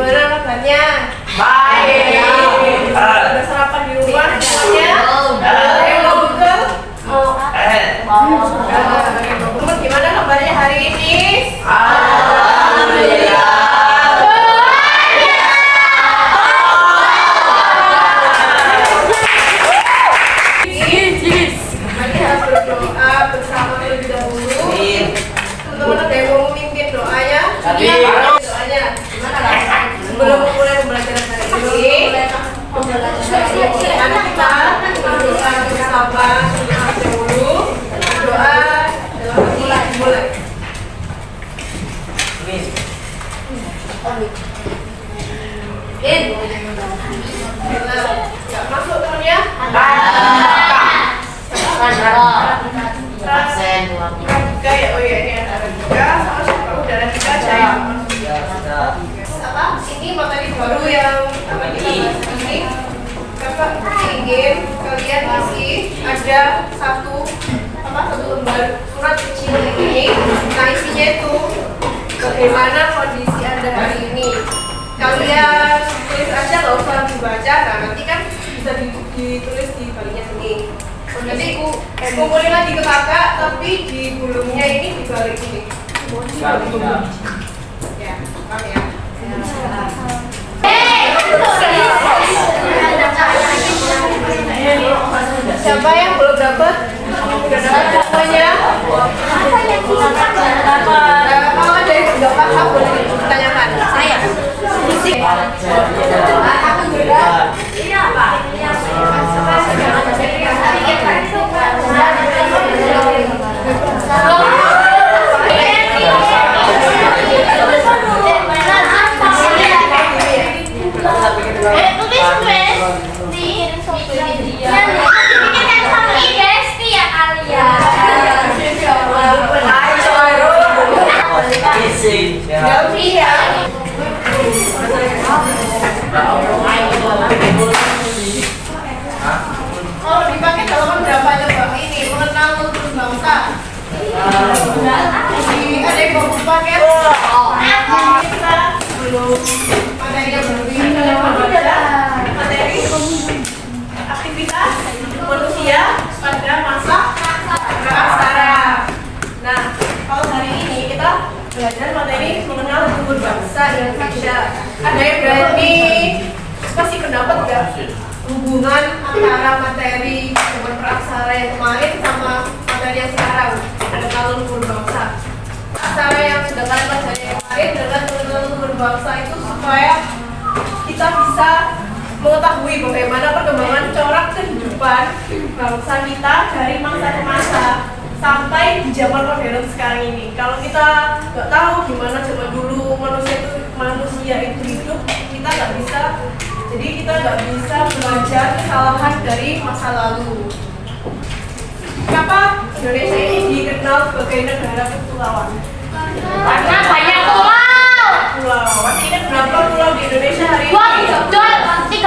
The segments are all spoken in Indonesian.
Gimana kabarnya? Baik. Udah sarapan di rumah semuanya? Yang mau bekal? Teman gimana kabarnya hari ini? Alhamdulillah. Nanti harus berdoa bersama terlebih dahulu. Teman-teman ada yang mau memimpin doanya? Doanya gimana? Sebelum mulai pembelajaran hari ini, nanti kita berdoa bersama dahulu. Doa dalam mulai. Nggak masuk temennya? Kayak oh iya ini ada juga sama siapa udara juga aja ya. Apa? Ini materi baru yang apa kita bahas ini. Kakak ingin kalian isi ada satu lembar surat kecil ini. Nah isinya itu bagaimana kondisi Anda hari ini. Kalian tulis aja, nggak usah dibaca. Nah nanti kan bisa ditulis di baliknya sini. Nanti kumpulin lagi ke kakak, tapi di gulungnya ini dibalik sini. Ya, paham ya. Siapa yang belum dapat? Udah dapat semuanya? Kalau ada yang nggak paham boleh ditanyakan. Saya. Fisik. Aku juga. Iya Pak. Oh, dipakai halaman berapa coba? Ini mengenal kultur bangsa. Ada yang mau pakai? Kita belum materi yang belum materi aktivitas manusia pada masa praksara. Nah, kalau hari ini kita belajar materi mengenal kultur bangsa Indonesia. Ada yang berani kasih pendapat nggak? Hubungan antara materi zaman praksara yang kemarin sama materi yang sekarang ada kalon kultur bangsa. Praksara yang sudah kalian pelajari yang kemarin dengan mengenal kultur bangsa itu supaya kita bisa mengetahui bagaimana perkembangan corak kehidupan bangsa kita dari masa ke masa sampai di zaman modern sekarang ini. Kalau kita nggak tahu gimana zaman dulu manusia itu hidup, kita nggak bisa. Jadi kita nggak bisa belajar kesalahan dari masa lalu. Kenapa Indonesia ini dikenal sebagai negara kepulauan? Karena banyak pulau. Pulau. Ingat berapa pulau di Indonesia hari ini? 28.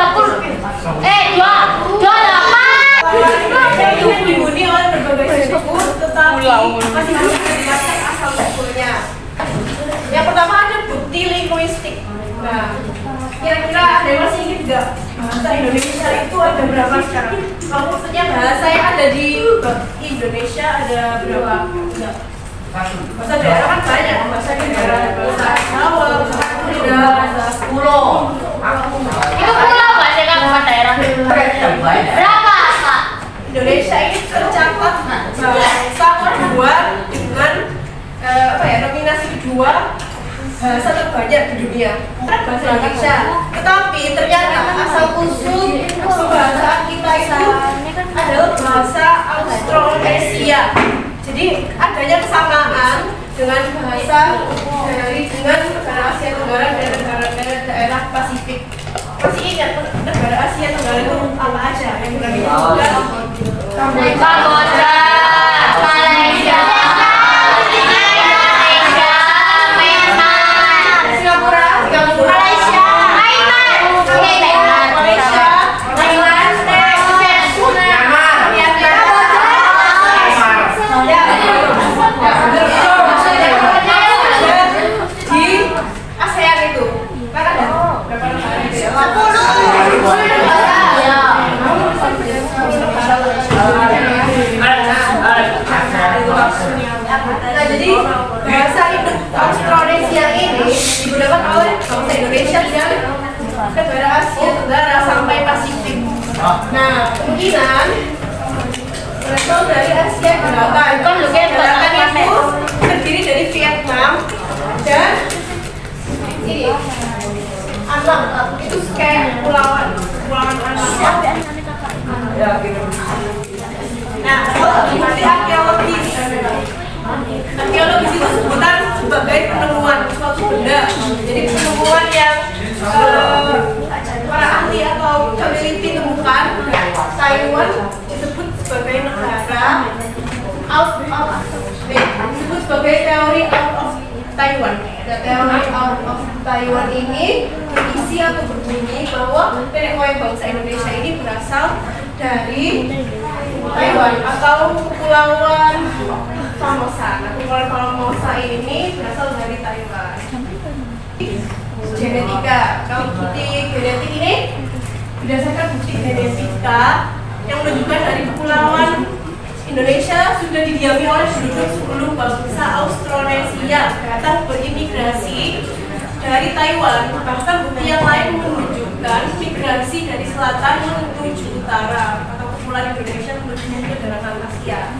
Dihuni oleh berbagai suku, tetapi masih belum diketahui asal usulnya. Yang pertama ada bukti linguistik. Nah, kira-kira ada yang masih ingat nggak bahasa Indonesia itu ada berapa sekarang? Kalau maksudnya bahasa yang ada di Indonesia ada berapa? Enggak. Bahasa daerah kan banyak, bahasa daerah, bahasa Jawa, bahasa Sunda, bahasa Pulau. Itu pulau banyak kan bukan daerah. Berapa Kak? Indonesia ini tercatat bahasa kedua dengan nominasi kedua bahasa terbanyak di dunia. Bahasa Indonesia. Tetapi ternyata asal usul bahasa kita itu adalah bahasa Austronesia. Jadi adanya kesamaan dengan bahasa dengan negara Asia Tenggara dan negara daerah Pasifik. Masih ingat negara Asia Tenggara itu apa aja yang pernah disebutkan? Kamboja, Malaysia, Indonesia, Myanmar, Singapura, Malaysia, Thailand, Malaysia, Thailand, di ASEAN itu kan ada negara Asia Tenggara sampai Pasifik. Nah, kemungkinan berasal dari Asia Selatan. Selatan itu terdiri dari Vietnam dan ini Annam, itu kayak pulauan Annam. Nah, kalau bukti arkeologis itu sebutan sebagai penemuan suatu benda. Jadi penemuan yang para ahli atau peneliti temukan. Taiwan disebut sebagai negara disebut sebagai teori out of Taiwan. Teori out of Taiwan ini berisi atau berbunyi bahwa nenek moyang bangsa Indonesia ini berasal dari Taiwan atau kepulauan Formosa. Nah, kepulauan Formosa ini berasal dari Taiwan. Genetika. Kalau bukti genetik ini berdasarkan bukti genetika yang menunjukkan dari kepulauan Indonesia sudah didiami oleh penduduk sebelum bangsa Austronesia datang berimigrasi dari Taiwan. Bahkan bukti yang lain menunjukkan migrasi dari selatan menuju utara atau kepulauan Indonesia menuju ke daratan Asia.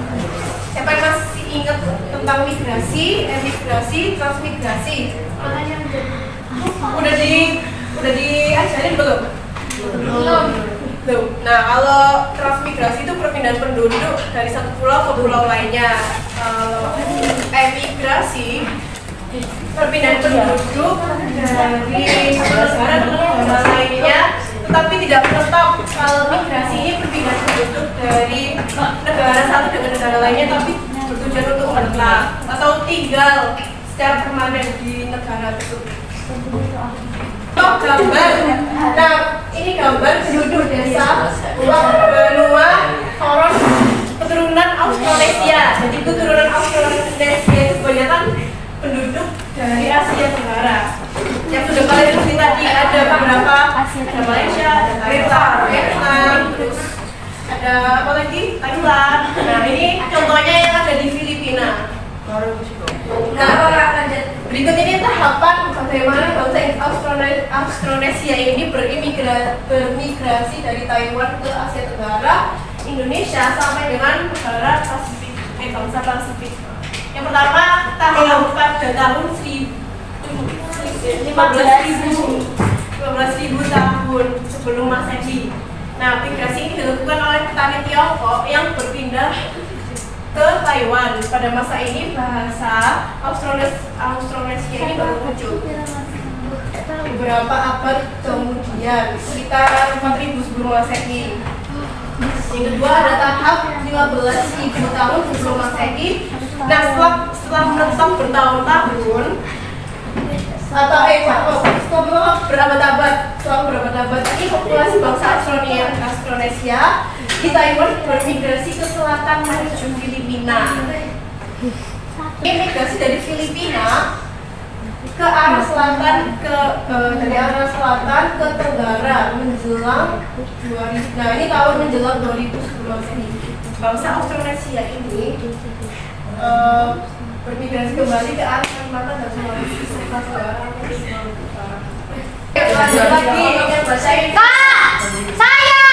Siapa yang masih ingat tentang migrasi, emigrasi, transmigrasi? Udah diajarin belum? Belum. Nah, kalau transmigrasi itu perpindahan penduduk dari satu pulau ke pulau lainnya. Emigrasi perpindahan penduduk dari satu negara ke negara lainnya, tetapi tidak menetap. Kalau migrasi ini perpindahan penduduk dari negara satu dengan negara lainnya, tapi bertujuan untuk menetap atau tinggal secara permanen di negara tersebut. Gambar. Nah, ini gambar penduduk desa Benua Toron keturunan Austronesia. Jadi keturunan Austronesia itu kebanyakan penduduk dari Asia Tenggara. Yang sudah kalian lihat tadi ada beberapa, ada Malaysia, ada Thailand, Vietnam, terus ada apa lagi? Thailand. Nah, ini contohnya yang ada di Filipina. Nah, berikut ini tahapan bagaimana bangsa Austronesia ini bermigrasi dari Taiwan ke Asia Tenggara, Indonesia sampai dengan negara Pasifik, bangsa Pasifik. Yang pertama pada tahun 15.000 tahun sebelum Masehi. Nah, migrasi ini dilakukan oleh petani Tiongkok yang berpindah ke Taiwan. Pada masa ini bahasa Austronesia ini baru muncul. Beberapa abad kemudian, sekitar 4.000 sebelum Masehi. Yang kedua ada tahap 15.000 tahun sebelum Masehi. Nah, setelah menetap bertahun-tahun atau berabad-abad ini populasi bangsa Austronesia di Taiwan bermigrasi ke selatan menuju Filipina. Migrasi dari Filipina ke arah selatan dari arah selatan ke tenggara menjelang 2000. Nah, ini tahun menjelang 2000 sebelum Masehi. Bangsa Austronesia ini bermigrasi kembali ke arah Kalimantan dan Sulawesi Selatan. Lanjut lagi yang bahasa ini. Kak, saya.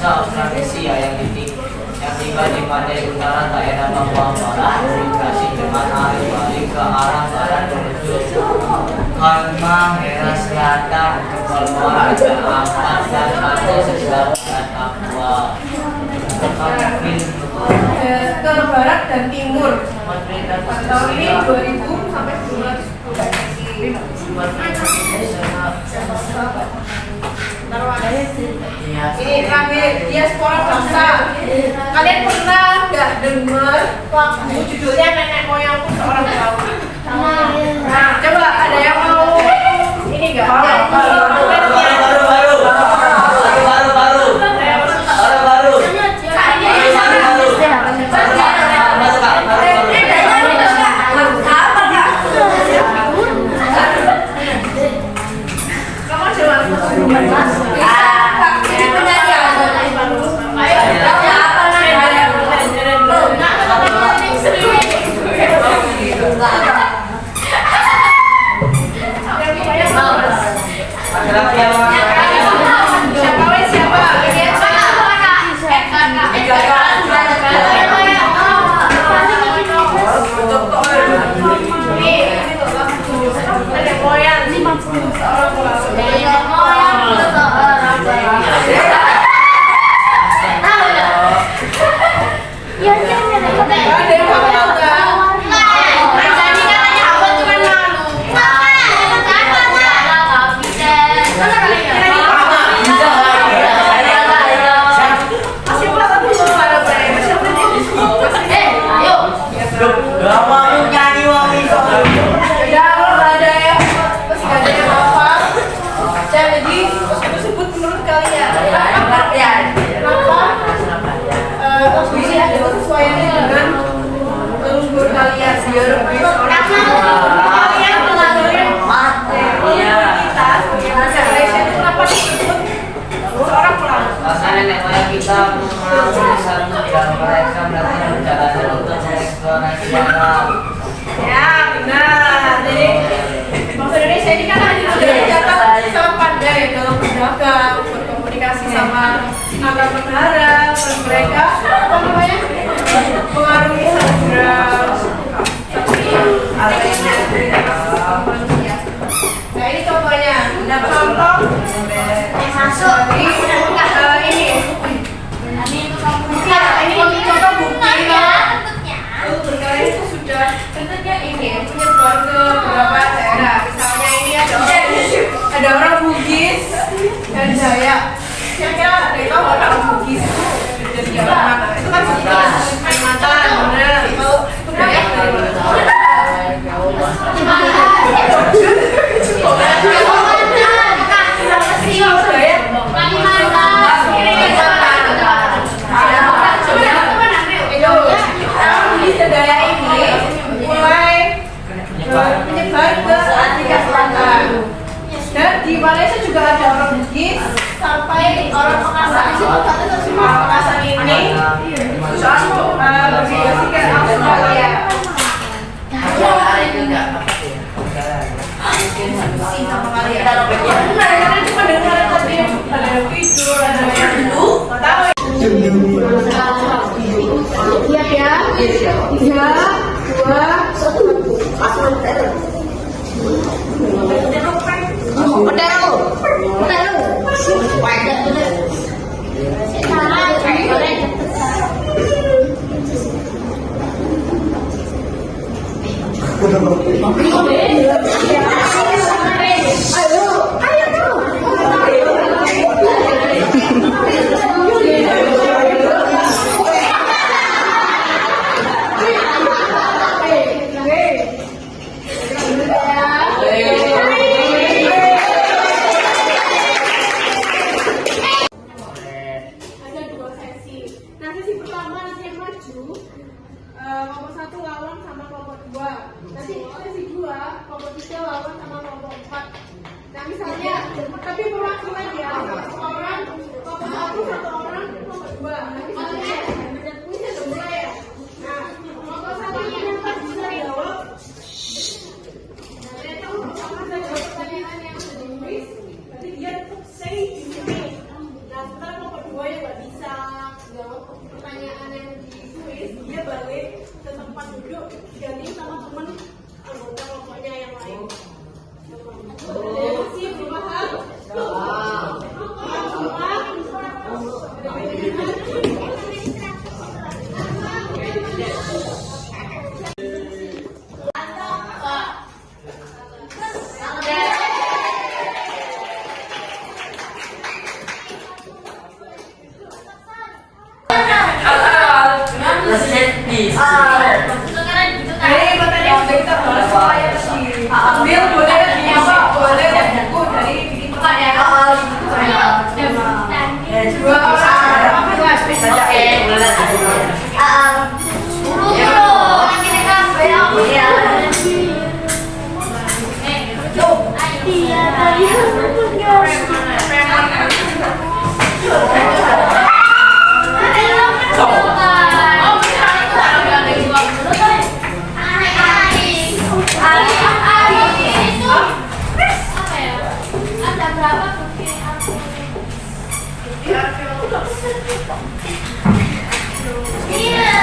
Austronesia yang tiba di pantai utara daerah Papua Barat migrasi dengan arah balik ke arah barat menuju Halmahera Selatan ke Papua Ampat dan pantai selatan Papua ke barat dan timur. Tahun ini 2000 sampai 1910. Ini terakhir diaspora bangsa. Kalian pernah nggak dengar lagu judulnya Nenek Moyangku Seorang Perahu? Nah, coba ada yang mau ini nggak? kita mengambil satu dan mereka melakukan perjalanan untuk mengeksplorasi alam. Ya, benar. Jadi bahasa Indonesia ini kan sudah dicatat sangat pandai dalam berdagang, berkomunikasi sama alam negara, dan mereka apa namanya mengarungi samudra seperti adanya manusia. Nah ini contohnya. Nah contoh Masuk. dari ini. Nah ini contoh bukti kalau berkali itu sudah bentuknya ini menyebar ke beberapa daerah. Misalnya ini ada orang Bugis dan Dayak. Kira-kira ada yang tahu orang Bugis itu dari daerah mana? Itu kan Bugis, Kalimantan, benar. Kalau Dayak dari mana? Dayak ini mulai menyebar ke Afrika Selatan dan di Malaysia juga ada orang Bugis sampai orang Makassar. Orang Makassar ini bermigrasi ke Australia. Benar, karena cuma dengar tadi ada yang tidur, ada yang duduk, nggak tahu. Siap ya? 3, 2, kelompok 1 lawan sama kelompok 2. Nanti sesi 2, kelompok 3 lawan sama kelompok 4. Nah misalnya, tapi perwakilan ya, satu orang, kelompok 1, satu orang, kelompok 2. Nah misalnya, ini sudah mulai ya. Nah, kelompok 1 ini yang bisa dijawab. Saya tahu pertama saya jawab pertanyaan yang sudah ditulis, berarti dia tetap stay di sini. Nah sementara kelompok 2 yang nggak bisa jawab pertanyaan yang ditulis, dia balik ke tempat duduk ganti sama teman anggota kelompoknya yang lain. Masih belum paham? Ini materi yang sudah kita bahas supaya ambil boleh boleh buku dari bikin pertanyaan. Dua orang Iya.